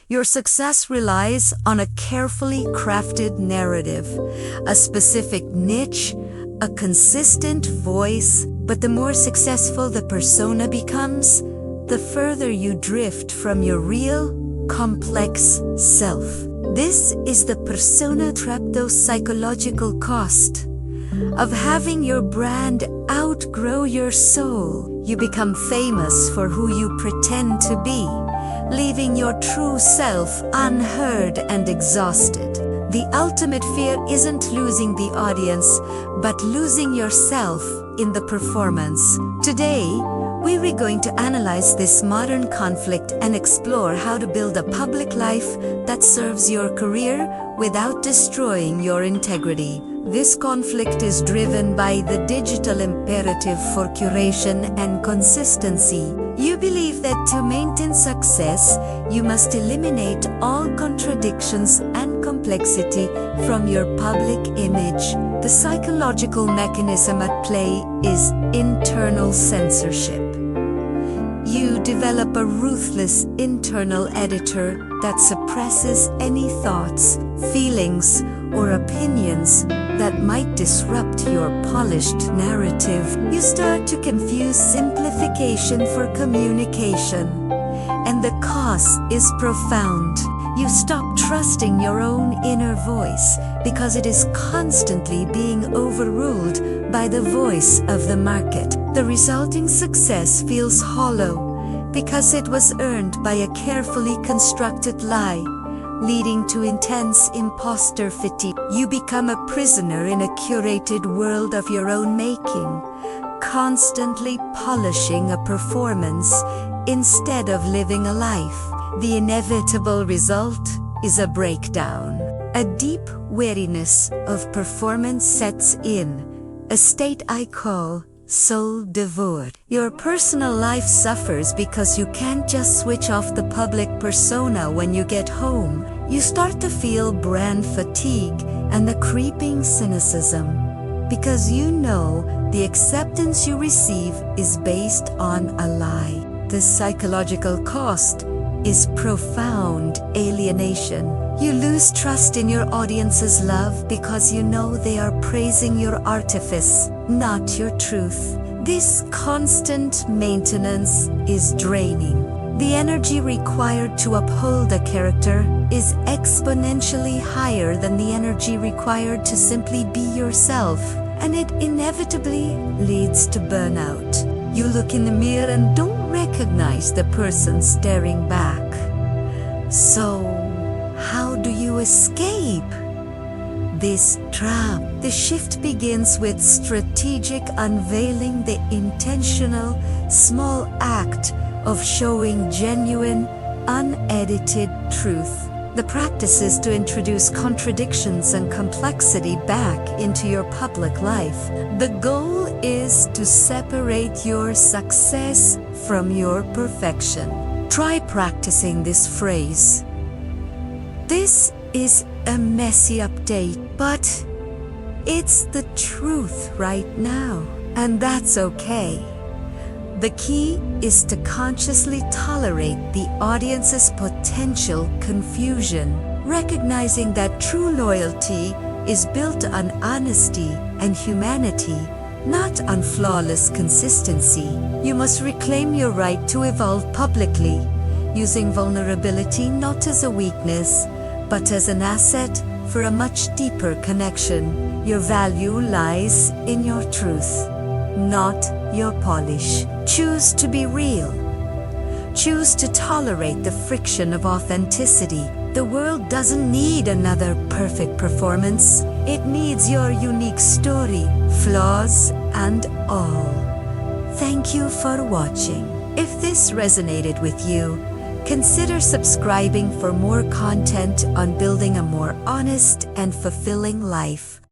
Your success relies on a carefully crafted narrative, a specific niche, a consistent voice. But the more successful the persona becomes, the further you drift from your real, complex self. This is the persona trap, the psychological cost of having your brand outgrow your soul. You become famous for who you pretend to be, leaving your true self unheard and exhausted. The ultimate fear isn't losing the audience, but losing yourself in the performance. Today, we're going to analyze this modern conflict and explore how to build a public life that serves your career without destroying your integrity. This conflict is driven by the digital imperative for curation and consistency. You believe that to maintain success, you must eliminate all contradictions and complexity from your public image. The psychological mechanism at play is internal censorship. You develop a ruthless internal editor that suppresses any thoughts, feelings, or opinions that might disrupt your polished narrative. You start to confuse simplification for communication, and the cost is profound. You stop trusting your own inner voice because it is constantly being overruled by the voice of the market. The resulting success feels hollow because it was earned by a carefully constructed lie, leading to intense imposter fatigue. You become a prisoner in a curated world of your own making, constantly polishing a performance instead of living a life. The inevitable result is a breakdown. A deep weariness of performance sets in, a state I call soul devoured. Your personal life suffers because you can't just switch off the public persona when you get home. You start to feel brand fatigue and the creeping cynicism because you know the acceptance you receive is based on a lie. The psychological cost is profound alienation. You lose trust in your audience's love because you know they are praising your artifice, not your truth. This constant maintenance is draining. The energy required to uphold a character is exponentially higher than the energy required to simply be yourself, and it inevitably leads to burnout. You look in the mirror and don't recognize the person staring back. So, how do you escape this trap? The shift begins with strategic unveiling, the intentional, small act of showing genuine, unedited truth. The practice is to introduce contradictions and complexity back into your public life. The goal is to separate your success from your perfection. Try practicing this phrase. This is a messy update, but it's the truth right now, and that's okay. The key is to consciously tolerate the audience's potential confusion, recognizing that true loyalty is built on honesty and humanity, not on flawless consistency. You must reclaim your right to evolve publicly, using vulnerability not as a weakness, but as an asset for a much deeper connection. Your value lies in your truth, not your polish. Choose to be real. Choose to tolerate the friction of authenticity. The world doesn't need another perfect performance. It needs your unique story, flaws and all. Thank you for watching. If this resonated with you, consider subscribing for more content on building a more honest and fulfilling life.